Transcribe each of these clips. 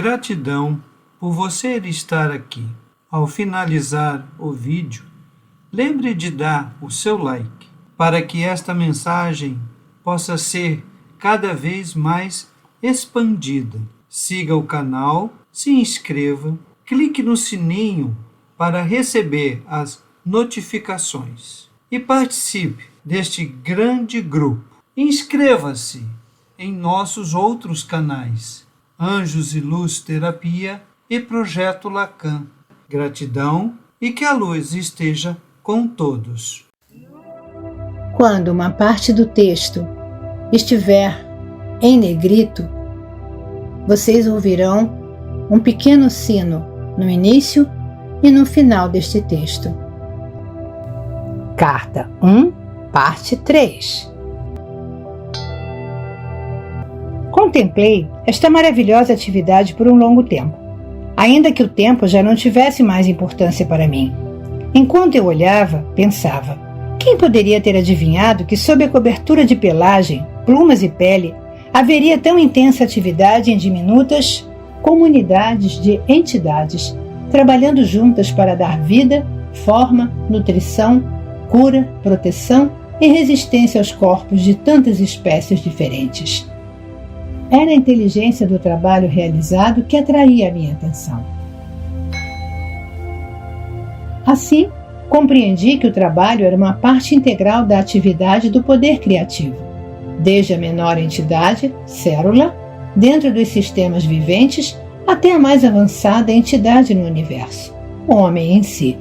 Gratidão por você estar aqui. Ao finalizar o vídeo, lembre de dar o seu like para que esta mensagem possa ser cada vez mais expandida. Siga o canal, se inscreva, clique no sininho para receber as notificações e participe deste grande grupo. Inscreva-se em nossos outros canais, Anjos e Luz Terapia e Projeto Lacan. Gratidão e que a luz esteja com todos. Quando uma parte do texto estiver em negrito, vocês ouvirão um pequeno sino no início e no final deste texto. Carta 1, parte 3. Contemplei esta maravilhosa atividade por um longo tempo, ainda que o tempo já não tivesse mais importância para mim. Enquanto eu olhava, pensava: quem poderia ter adivinhado que sob a cobertura de pelagem, plumas e pele, haveria tão intensa atividade em diminutas comunidades de entidades, trabalhando juntas para dar vida, forma, nutrição, cura, proteção e resistência aos corpos de tantas espécies diferentes. Era a inteligência do trabalho realizado que atraía a minha atenção. Assim, compreendi que o trabalho era uma parte integral da atividade do poder criativo, desde a menor entidade, célula, dentro dos sistemas viventes, até a mais avançada entidade no universo, o homem em si.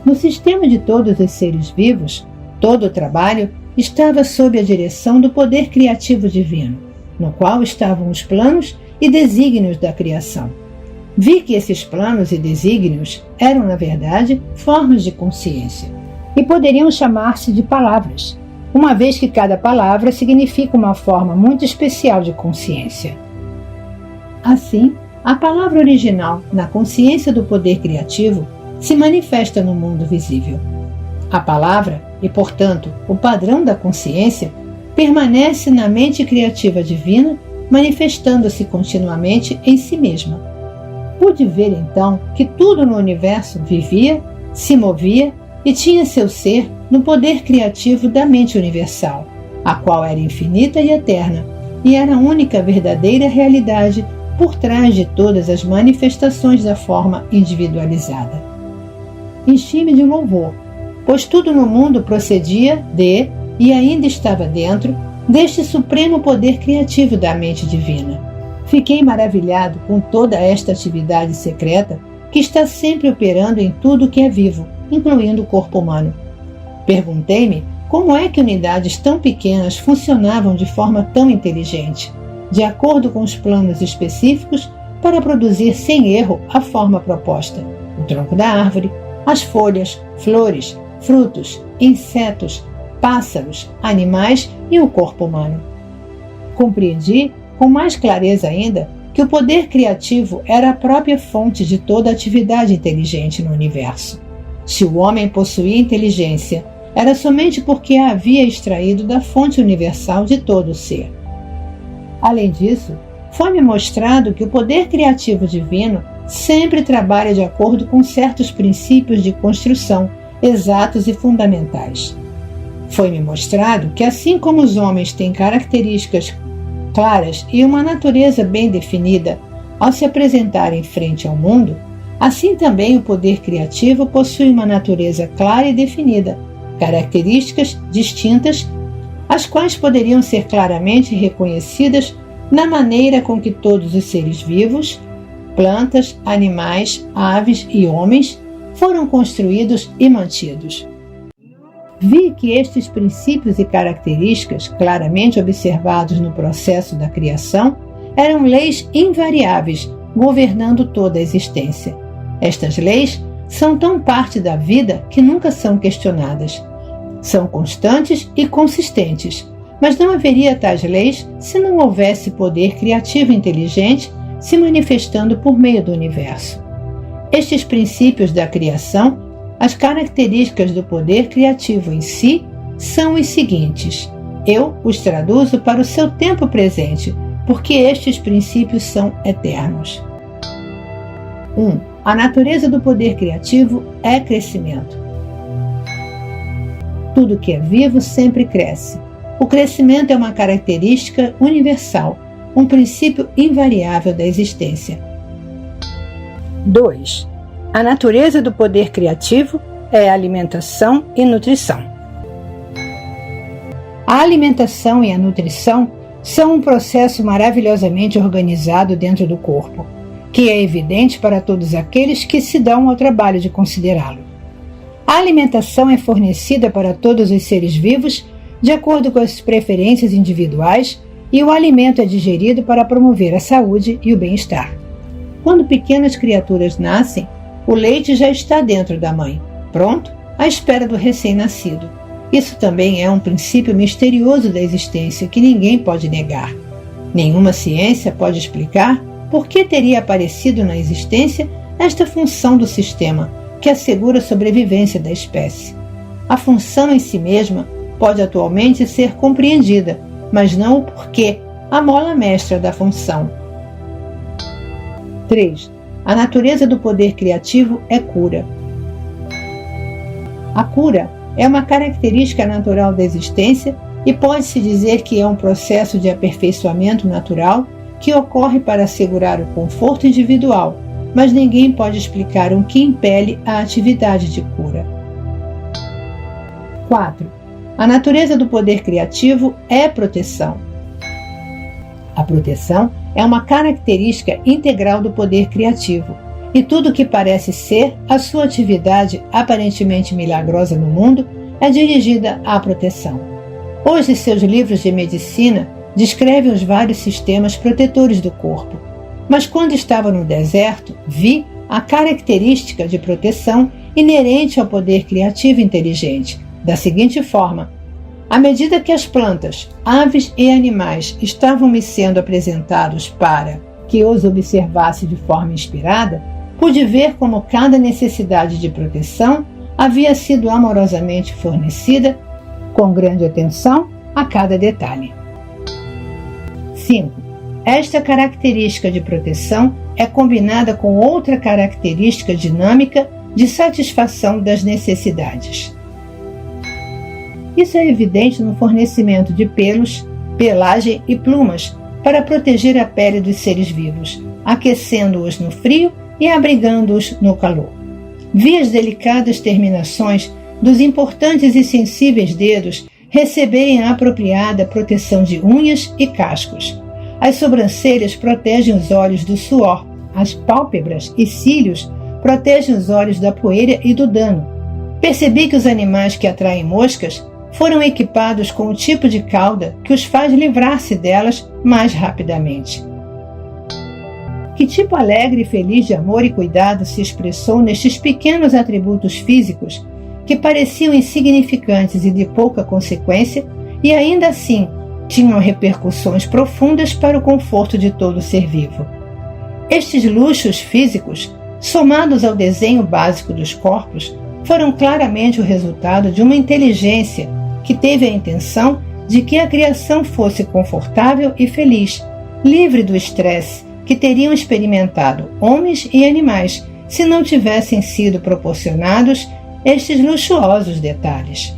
No sistema de todos os seres vivos, todo o trabalho estava sob a direção do poder criativo divino, no qual estavam os planos e desígnios da criação. Vi que esses planos e desígnios eram, na verdade, formas de consciência, e poderiam chamar-se de palavras, uma vez que cada palavra significa uma forma muito especial de consciência. Assim, a palavra original na consciência do poder criativo se manifesta no mundo visível. A palavra, e portanto o padrão da consciência, permanece na mente criativa divina, manifestando-se continuamente em si mesma. Pude ver então que tudo no universo vivia, se movia e tinha seu ser no poder criativo da mente universal, a qual era infinita e eterna, e era a única verdadeira realidade por trás de todas as manifestações da forma individualizada. Enchi-me de louvor, pois tudo no mundo procedia de, e ainda estava dentro, deste supremo poder criativo da mente divina. Fiquei maravilhado com toda esta atividade secreta que está sempre operando em tudo que é vivo, incluindo o corpo humano. Perguntei-me como é que unidades tão pequenas funcionavam de forma tão inteligente, de acordo com os planos específicos, para produzir sem erro a forma proposta: o tronco da árvore, as folhas, flores, frutos, insetos, pássaros, animais e o corpo humano. Compreendi, com mais clareza ainda, que o poder criativo era a própria fonte de toda atividade inteligente no universo. Se o homem possuía inteligência, era somente porque a havia extraído da fonte universal de todo o ser. Além disso, foi-me mostrado que o poder criativo divino sempre trabalha de acordo com certos princípios de construção exatos e fundamentais. Foi-me mostrado que, assim como os homens têm características claras e uma natureza bem definida ao se apresentarem frente ao mundo, assim também o poder criativo possui uma natureza clara e definida, características distintas, as quais poderiam ser claramente reconhecidas na maneira com que todos os seres vivos, plantas, animais, aves e homens foram construídos e mantidos. Vi que estes princípios e características, claramente observados no processo da criação, eram leis invariáveis, governando toda a existência. Estas leis são tão parte da vida que nunca são questionadas. São constantes e consistentes, mas não haveria tais leis se não houvesse poder criativo inteligente se manifestando por meio do universo. Estes princípios da criação, as características do poder criativo em si, são os seguintes. Eu os traduzo para o seu tempo presente, porque estes princípios são eternos. 1. A natureza do poder criativo é crescimento. Tudo que é vivo sempre cresce. O crescimento é uma característica universal, um princípio invariável da existência. 2. A natureza do poder criativo é alimentação e nutrição. A alimentação e a nutrição são um processo maravilhosamente organizado dentro do corpo, que é evidente para todos aqueles que se dão ao trabalho de considerá-lo. A alimentação é fornecida para todos os seres vivos de acordo com as preferências individuais e o alimento é digerido para promover a saúde e o bem-estar. Quando pequenas criaturas nascem, o leite já está dentro da mãe, pronto, à espera do recém-nascido. Isso também é um princípio misterioso da existência que ninguém pode negar. Nenhuma ciência pode explicar por que teria aparecido na existência esta função do sistema, que assegura a sobrevivência da espécie. A função em si mesma pode atualmente ser compreendida, mas não o porquê, a mola mestra da função. 3. A natureza do poder criativo é cura. A cura é uma característica natural da existência e pode-se dizer que é um processo de aperfeiçoamento natural que ocorre para assegurar o conforto individual, mas ninguém pode explicar o que impele a atividade de cura. 4. A natureza do poder criativo é proteção. A proteção é uma característica integral do poder criativo, e tudo que parece ser a sua atividade aparentemente milagrosa no mundo é dirigida à proteção. Hoje, seus livros de medicina descrevem os vários sistemas protetores do corpo, mas quando estava no deserto, vi a característica de proteção inerente ao poder criativo inteligente, da seguinte forma: à medida que as plantas, aves e animais estavam me sendo apresentados para que os observasse de forma inspirada, pude ver como cada necessidade de proteção havia sido amorosamente fornecida, com grande atenção a cada detalhe. 5. Esta característica de proteção é combinada com outra característica dinâmica de satisfação das necessidades. Isso é evidente no fornecimento de pelos, pelagem e plumas para proteger a pele dos seres vivos, aquecendo-os no frio e abrigando-os no calor. Vi as delicadas terminações dos importantes e sensíveis dedos receberem a apropriada proteção de unhas e cascos. As sobrancelhas protegem os olhos do suor, as pálpebras e cílios protegem os olhos da poeira e do dano. Percebi que os animais que atraem moscas foram equipados com o tipo de cauda que os faz livrar-se delas mais rapidamente. Que tipo alegre e feliz de amor e cuidado se expressou nestes pequenos atributos físicos que pareciam insignificantes e de pouca consequência e ainda assim tinham repercussões profundas para o conforto de todo ser vivo. Estes luxos físicos, somados ao desenho básico dos corpos, foram claramente o resultado de uma inteligência que teve a intenção de que a criação fosse confortável e feliz, livre do estresse que teriam experimentado homens e animais se não tivessem sido proporcionados estes luxuosos detalhes.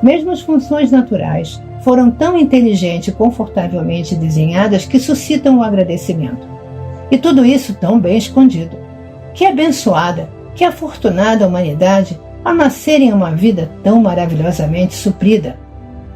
Mesmo as funções naturais foram tão inteligente e confortavelmente desenhadas que suscitam o agradecimento. E tudo isso tão bem escondido. Que abençoada, que afortunada a humanidade ao nascer em uma vida tão maravilhosamente suprida.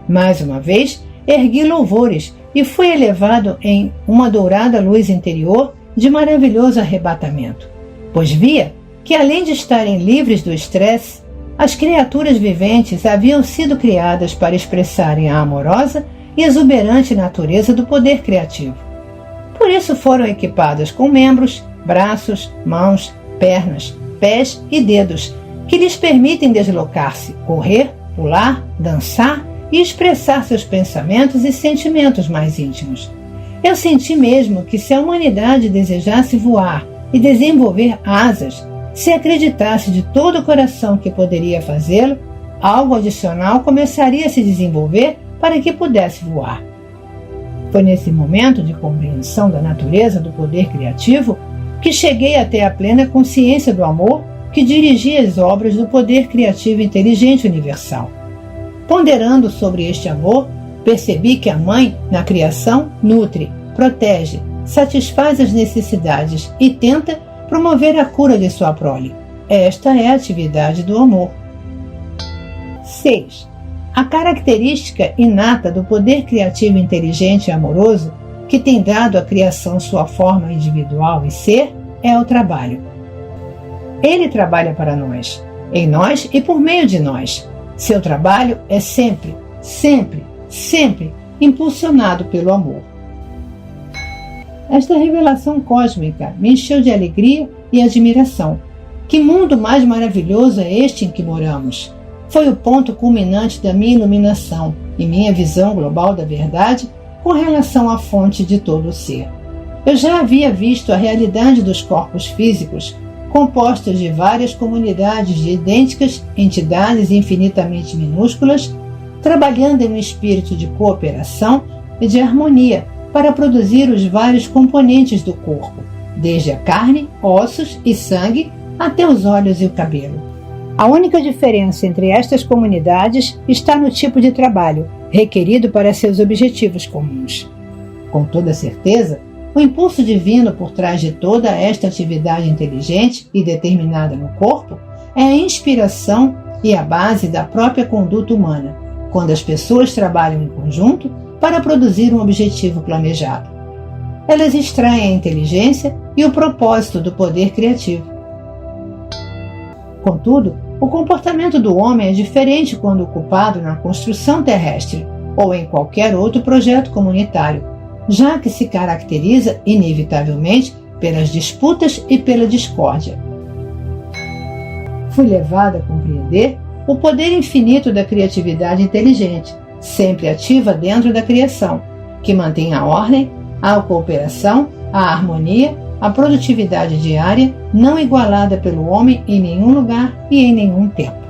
Mais uma vez, ergui louvores e fui elevado em uma dourada luz interior de maravilhoso arrebatamento, pois via que, além de estarem livres do estresse, as criaturas viventes haviam sido criadas para expressarem a amorosa e exuberante natureza do poder criativo. Por isso foram equipadas com membros, braços, mãos, pernas, pés e dedos, que lhes permitem deslocar-se, correr, pular, dançar e expressar seus pensamentos e sentimentos mais íntimos. Eu senti mesmo que se a humanidade desejasse voar e desenvolver asas, se acreditasse de todo o coração que poderia fazê-lo, algo adicional começaria a se desenvolver para que pudesse voar. Foi nesse momento de compreensão da natureza do poder criativo que cheguei até a plena consciência do amor que dirigia as obras do poder criativo inteligente universal. Ponderando sobre este amor, percebi que a mãe, na criação, nutre, protege, satisfaz as necessidades e tenta promover a cura de sua prole. Esta é a atividade do amor. 6. A característica inata do poder criativo inteligente e amoroso, que tem dado à criação sua forma individual e ser, é o trabalho. Ele trabalha para nós, em nós e por meio de nós. Seu trabalho é sempre, sempre, sempre impulsionado pelo amor. Esta revelação cósmica me encheu de alegria e admiração. Que mundo mais maravilhoso é este em que moramos? Foi o ponto culminante da minha iluminação e minha visão global da verdade com relação à fonte de todo o ser. Eu já havia visto a realidade dos corpos físicos, compostos de várias comunidades de idênticas entidades infinitamente minúsculas, trabalhando em um espírito de cooperação e de harmonia para produzir os vários componentes do corpo, desde a carne, ossos e sangue até os olhos e o cabelo. A única diferença entre estas comunidades está no tipo de trabalho requerido para seus objetivos comuns. Com toda certeza, o impulso divino por trás de toda esta atividade inteligente e determinada no corpo é a inspiração e a base da própria conduta humana, quando as pessoas trabalham em conjunto para produzir um objetivo planejado. Elas extraem a inteligência e o propósito do poder criativo. Contudo, o comportamento do homem é diferente quando ocupado na construção terrestre ou em qualquer outro projeto comunitário, já que se caracteriza inevitavelmente pelas disputas e pela discórdia. Fui levada a compreender o poder infinito da criatividade inteligente, sempre ativa dentro da criação, que mantém a ordem, a cooperação, a harmonia, a produtividade diária, não igualada pelo homem em nenhum lugar e em nenhum tempo.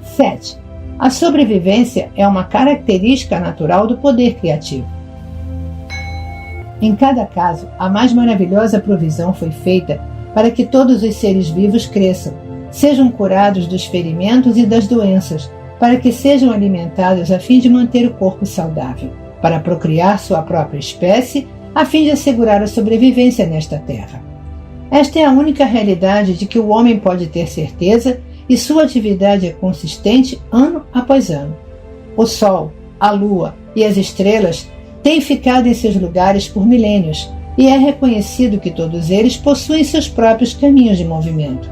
7. A sobrevivência é uma característica natural do poder criativo. Em cada caso, a mais maravilhosa provisão foi feita para que todos os seres vivos cresçam, sejam curados dos ferimentos e das doenças, para que sejam alimentados a fim de manter o corpo saudável, para procriar sua própria espécie, a fim de assegurar a sobrevivência nesta terra. Esta é a única realidade de que o homem pode ter certeza e sua atividade é consistente ano após ano. O Sol, a Lua e as estrelas têm ficado em seus lugares por milênios e é reconhecido que todos eles possuem seus próprios caminhos de movimento.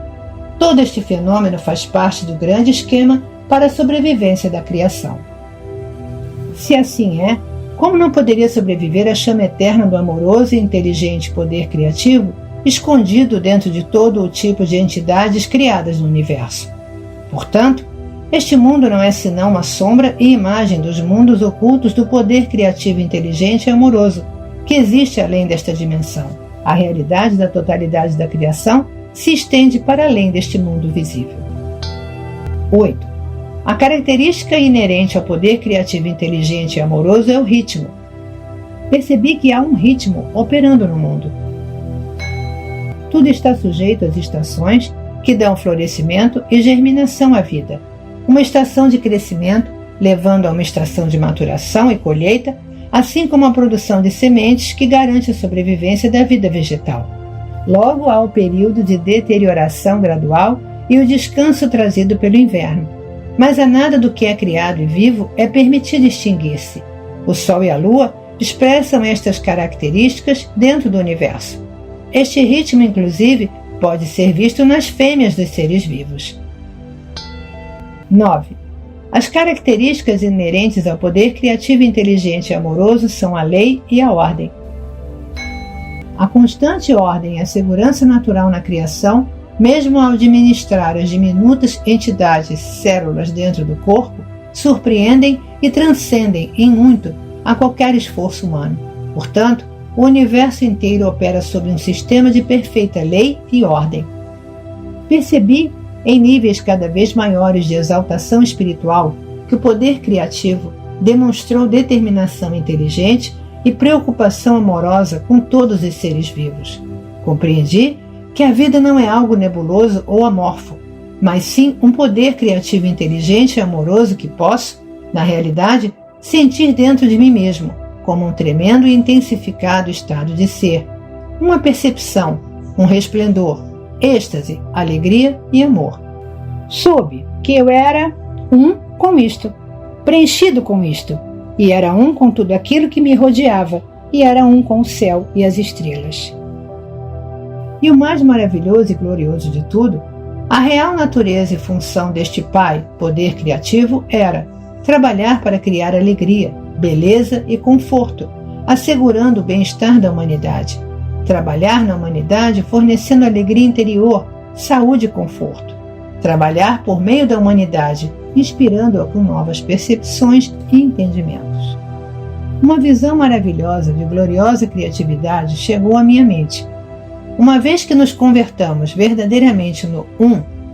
Todo este fenômeno faz parte do grande esquema para a sobrevivência da criação. Se assim é, como não poderia sobreviver a chama eterna do amoroso e inteligente poder criativo, escondido dentro de todo o tipo de entidades criadas no universo? Portanto, este mundo não é senão uma sombra e imagem dos mundos ocultos do poder criativo inteligente e amoroso, que existe além desta dimensão. A realidade da totalidade da criação se estende para além deste mundo visível. 8. A característica inerente ao poder criativo inteligente e amoroso é o ritmo. Percebi que há um ritmo operando no mundo. Tudo está sujeito às estações que dão florescimento e germinação à vida. Uma estação de crescimento, levando a uma estação de maturação e colheita, assim como a produção de sementes que garante a sobrevivência da vida vegetal. Logo há o período de deterioração gradual e o descanso trazido pelo inverno. Mas a nada do que é criado e vivo é permitido extinguir-se. O Sol e a Lua expressam estas características dentro do universo. Este ritmo, inclusive, pode ser visto nas fêmeas dos seres vivos. 9. As características inerentes ao poder criativo, inteligente e amoroso são a lei e a ordem. A constante ordem e a segurança natural na criação, mesmo ao administrar as diminutas entidades células dentro do corpo, surpreendem e transcendem em muito a qualquer esforço humano. Portanto, o universo inteiro opera sob um sistema de perfeita lei e ordem. Percebi, em níveis cada vez maiores de exaltação espiritual, que o poder criativo demonstrou determinação inteligente e preocupação amorosa com todos os seres vivos. Compreendi que a vida não é algo nebuloso ou amorfo, mas sim um poder criativo inteligente e amoroso que posso, na realidade, sentir dentro de mim mesmo, como um tremendo e intensificado estado de ser, uma percepção, um resplendor, êxtase, alegria e amor. Soube que eu era um com isto, preenchido com isto, e era um com tudo aquilo que me rodeava, e era um com o céu e as estrelas. E o mais maravilhoso e glorioso de tudo, a real natureza e função deste Pai, poder criativo, era trabalhar para criar alegria, beleza e conforto, assegurando o bem-estar da humanidade. Trabalhar na humanidade fornecendo alegria interior, saúde e conforto. Trabalhar por meio da humanidade, inspirando-a com novas percepções e entendimentos. Uma visão maravilhosa de gloriosa criatividade chegou à minha mente. Uma vez que nos convertamos verdadeiramente no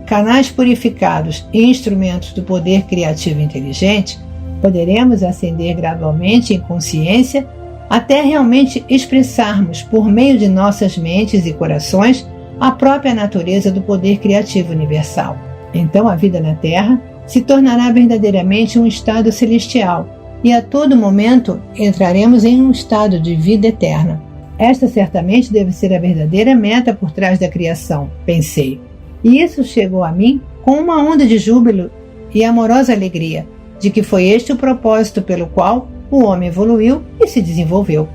canais purificados e instrumentos do poder criativo inteligente, poderemos ascender gradualmente em consciência até realmente expressarmos por meio de nossas mentes e corações a própria natureza do poder criativo universal. Então a vida na Terra se tornará verdadeiramente um estado celestial e a todo momento entraremos em um estado de vida eterna. Esta certamente deve ser a verdadeira meta por trás da criação, pensei. E isso chegou a mim com uma onda de júbilo e amorosa alegria, de que foi este o propósito pelo qual o homem evoluiu e se desenvolveu.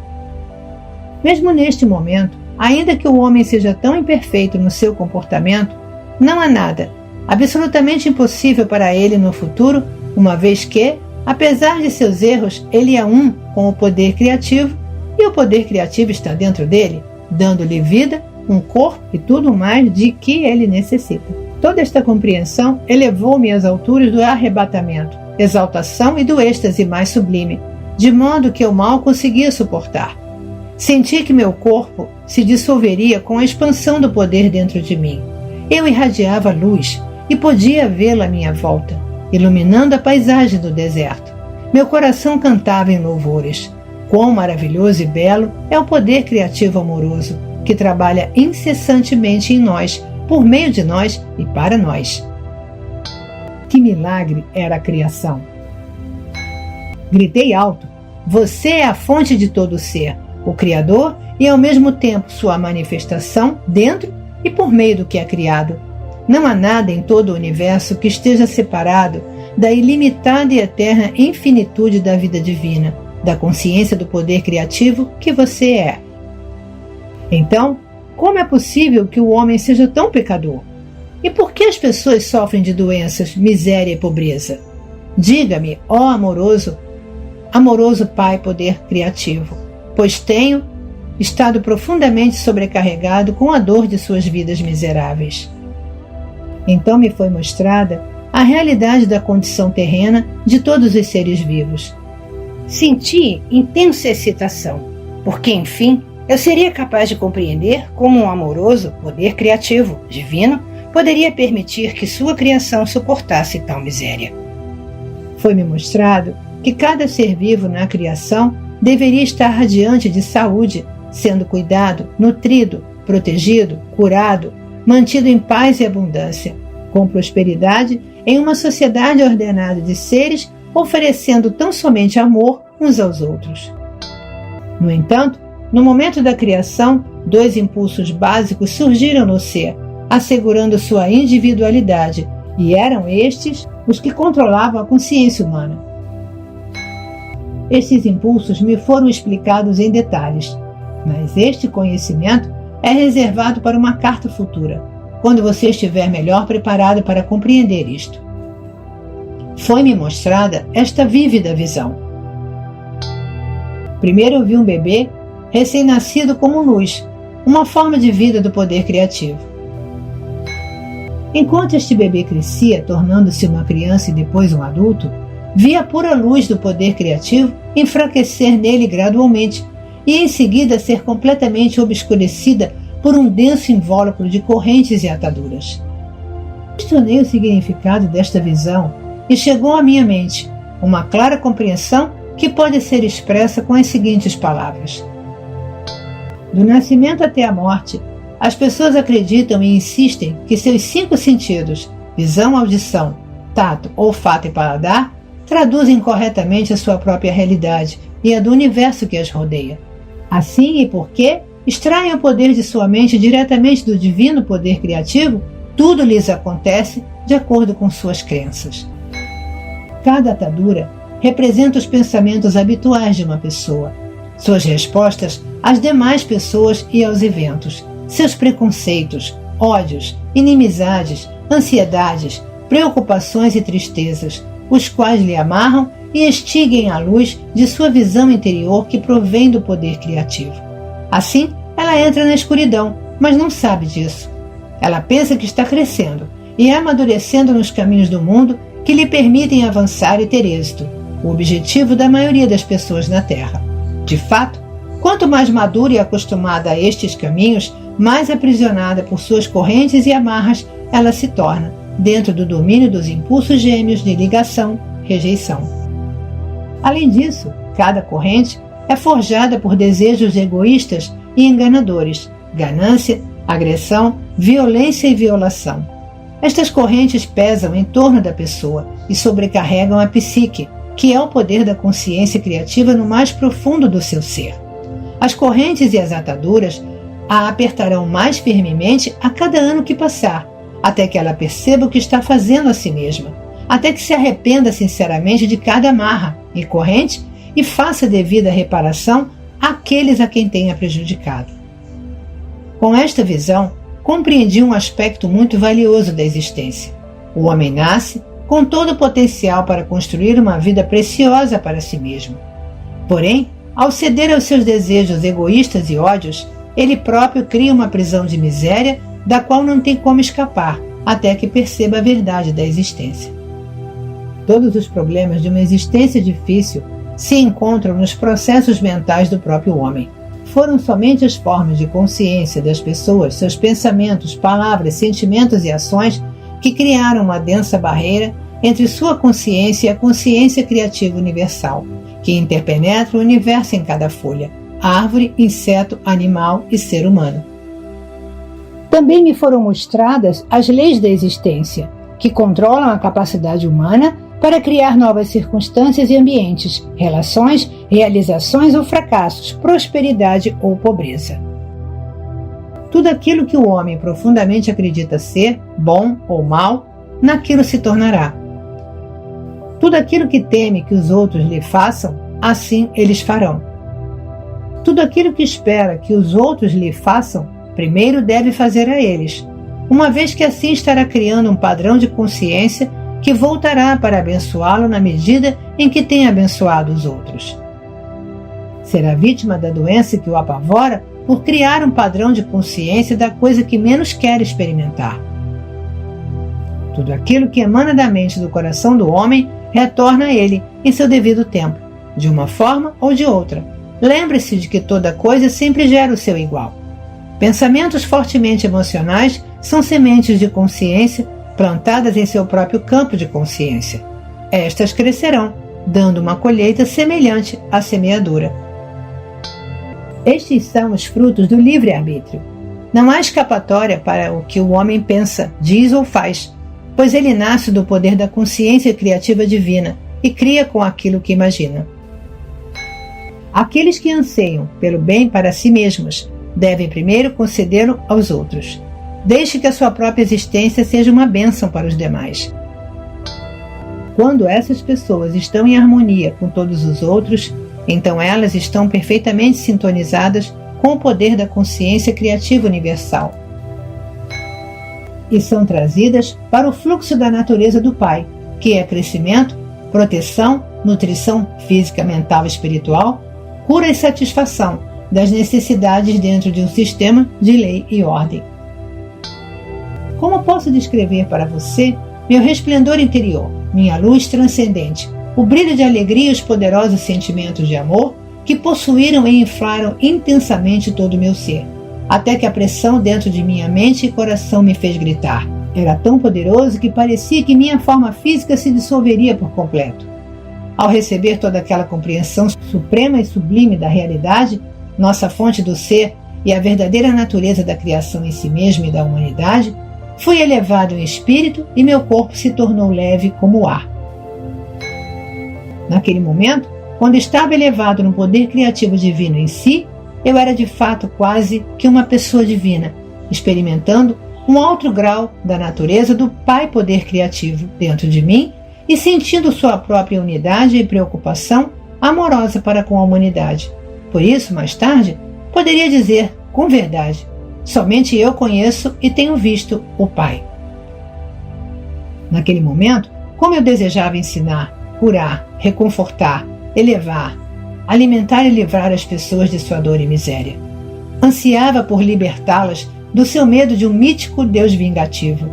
Mesmo neste momento, ainda que o homem seja tão imperfeito no seu comportamento, não há nada absolutamente impossível para ele no futuro, uma vez que, apesar de seus erros, ele é um com o poder criativo e o poder criativo está dentro dele, dando-lhe vida, um corpo e tudo mais de que ele necessita. Toda esta compreensão elevou-me às alturas do arrebatamento, exaltação e do êxtase mais sublime, de modo que eu mal conseguia suportar. Senti que meu corpo se dissolveria com a expansão do poder dentro de mim. Eu irradiava luz e podia vê-la à minha volta, iluminando a paisagem do deserto. Meu coração cantava em louvores. Quão maravilhoso e belo é o poder criativo amoroso, que trabalha incessantemente em nós, por meio de nós e para nós. Que milagre era a criação! Gritei alto: você é a fonte de todo ser, o Criador e ao mesmo tempo sua manifestação dentro e por meio do que é criado. Não há nada em todo o universo que esteja separado da ilimitada e eterna infinitude da vida divina, da consciência do poder criativo que você é. Então, como é possível que o homem seja tão pecador? E por que as pessoas sofrem de doenças, miséria e pobreza? Diga-me, ó amoroso Pai poder criativo, pois tenho estado profundamente sobrecarregado com a dor de suas vidas miseráveis. Então me foi mostrada a realidade da condição terrena de todos os seres vivos. Senti intensa excitação, porque, enfim, eu seria capaz de compreender como um amoroso poder criativo, divino, poderia permitir que sua criação suportasse tal miséria. Foi-me mostrado que cada ser vivo na criação deveria estar radiante de saúde, sendo cuidado, nutrido, protegido, curado, mantido em paz e abundância, com prosperidade em uma sociedade ordenada de seres oferecendo tão somente amor uns aos outros. No entanto, no momento da criação, dois impulsos básicos surgiram no ser, assegurando sua individualidade, e eram estes os que controlavam a consciência humana. Estes impulsos me foram explicados em detalhes, mas este conhecimento é reservado para uma carta futura, quando você estiver melhor preparado para compreender isto. Foi-me mostrada esta vívida visão. Primeiro eu vi um bebê recém-nascido como luz, uma forma de vida do poder criativo. Enquanto este bebê crescia, tornando-se uma criança e depois um adulto, vi a pura luz do poder criativo enfraquecer nele gradualmente e em seguida ser completamente obscurecida por um denso invólucro de correntes e ataduras. Questionei o significado desta visão e chegou à minha mente uma clara compreensão que pode ser expressa com as seguintes palavras: do nascimento até a morte, As pessoas acreditam e insistem que seus 5 sentidos, visão, audição, tato, olfato e paladar, traduzem corretamente a sua própria realidade e a do universo que as rodeia. Assim e porque extraem o poder de sua mente diretamente do divino poder criativo, tudo lhes acontece de acordo com suas crenças. Cada atadura representa os pensamentos habituais de uma pessoa, suas respostas às demais pessoas e aos eventos, seus preconceitos, ódios, inimizades, ansiedades, preocupações e tristezas, os quais lhe amarram e extinguem a luz de sua visão interior que provém do poder criativo. Assim, ela entra na escuridão, mas não sabe disso. Ela pensa que está crescendo e amadurecendo nos caminhos do mundo que lhe permitem avançar e ter êxito, o objetivo da maioria das pessoas na Terra. De fato, quanto mais madura e acostumada a estes caminhos, mais aprisionada por suas correntes e amarras ela se torna, dentro do domínio dos impulsos gêmeos de ligação, rejeição. Além disso, cada corrente é forjada por desejos egoístas e enganadores, ganância, agressão, violência e violação. Estas correntes pesam em torno da pessoa e sobrecarregam a psique, que é o poder da consciência criativa no mais profundo do seu ser. As correntes e as ataduras a apertarão mais firmemente a cada ano que passar, até que ela perceba o que está fazendo a si mesma, até que se arrependa sinceramente de cada amarra e corrente e faça devida reparação àqueles a quem tenha prejudicado. Com esta visão, compreendi um aspecto muito valioso da existência. O homem nasce com todo o potencial para construir uma vida preciosa para si mesmo. Porém, ao ceder aos seus desejos egoístas e ódios, ele próprio cria uma prisão de miséria da qual não tem como escapar, até que perceba a verdade da existência. Todos os problemas de uma existência difícil se encontram nos processos mentais do próprio homem. Foram somente as formas de consciência das pessoas, seus pensamentos, palavras, sentimentos e ações que criaram uma densa barreira entre sua consciência e a consciência criativa universal, que interpenetra o universo em cada folha, árvore, inseto, animal e ser humano. Também me foram mostradas as leis da existência, que controlam a capacidade humana para criar novas circunstâncias e ambientes, relações, realizações ou fracassos, prosperidade ou pobreza. Tudo aquilo que o homem profundamente acredita ser, bom ou mal, naquilo se tornará. Tudo aquilo que teme que os outros lhe façam, assim eles farão. Tudo aquilo que espera que os outros lhe façam, primeiro deve fazer a eles, uma vez que assim estará criando um padrão de consciência que voltará para abençoá-lo na medida em que tem abençoado os outros. Será vítima da doença que o apavora por criar um padrão de consciência da coisa que menos quer experimentar. Tudo aquilo que emana da mente e do coração do homem retorna a ele em seu devido tempo, de uma forma ou de outra. Lembre-se de que toda coisa sempre gera o seu igual. Pensamentos fortemente emocionais são sementes de consciência plantadas em seu próprio campo de consciência. Estas crescerão, dando uma colheita semelhante à semeadura. Estes são os frutos do livre-arbítrio. Não há escapatória para o que o homem pensa, diz ou faz, pois ele nasce do poder da consciência criativa divina e cria com aquilo que imagina. Aqueles que anseiam pelo bem para si mesmos devem primeiro concedê-lo aos outros. Deixe que a sua própria existência seja uma bênção para os demais. Quando essas pessoas estão em harmonia com todos os outros, então elas estão perfeitamente sintonizadas com o poder da consciência criativa universal e são trazidas para o fluxo da natureza do Pai, que é crescimento, proteção, nutrição física, mental e espiritual, cura e satisfação das necessidades dentro de um sistema de lei e ordem. Como posso descrever para você meu resplendor interior, minha luz transcendente, o brilho de alegria e os poderosos sentimentos de amor que possuíram e inflaram intensamente todo o meu ser, até que a pressão dentro de minha mente e coração me fez gritar. Era tão poderoso que parecia que minha forma física se dissolveria por completo. Ao receber toda aquela compreensão suprema e sublime da realidade, nossa fonte do ser, e a verdadeira natureza da criação em si mesma e da humanidade, fui elevado em espírito e meu corpo se tornou leve como o ar. Naquele momento, quando estava elevado no poder criativo divino em si, eu era de fato quase que uma pessoa divina, experimentando um alto grau da natureza do Pai Poder Criativo dentro de mim e sentindo sua própria unidade e preocupação amorosa para com a humanidade. Por isso, mais tarde, poderia dizer, com verdade, somente eu conheço e tenho visto o Pai. Naquele momento, como eu desejava ensinar, curar, reconfortar, elevar, alimentar e livrar as pessoas de sua dor e miséria. Ansiava por libertá-las do seu medo de um mítico Deus vingativo.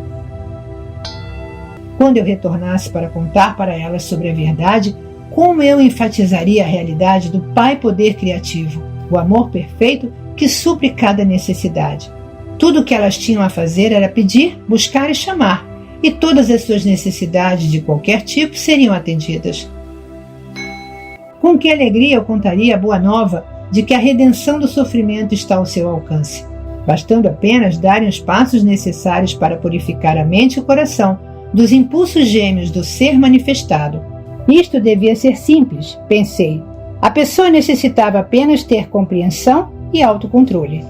Quando eu retornasse para contar para elas sobre a verdade, como eu enfatizaria a realidade do Pai Poder Criativo, o amor perfeito que supre cada necessidade. Tudo o que elas tinham a fazer era pedir, buscar e chamar, e todas as suas necessidades de qualquer tipo seriam atendidas. Com que alegria eu contaria a boa nova de que a redenção do sofrimento está ao seu alcance, bastando apenas darem os passos necessários para purificar a mente e o coração dos impulsos gêmeos do ser manifestado. Isto devia ser simples, pensei. A pessoa necessitava apenas ter compreensão e autocontrole.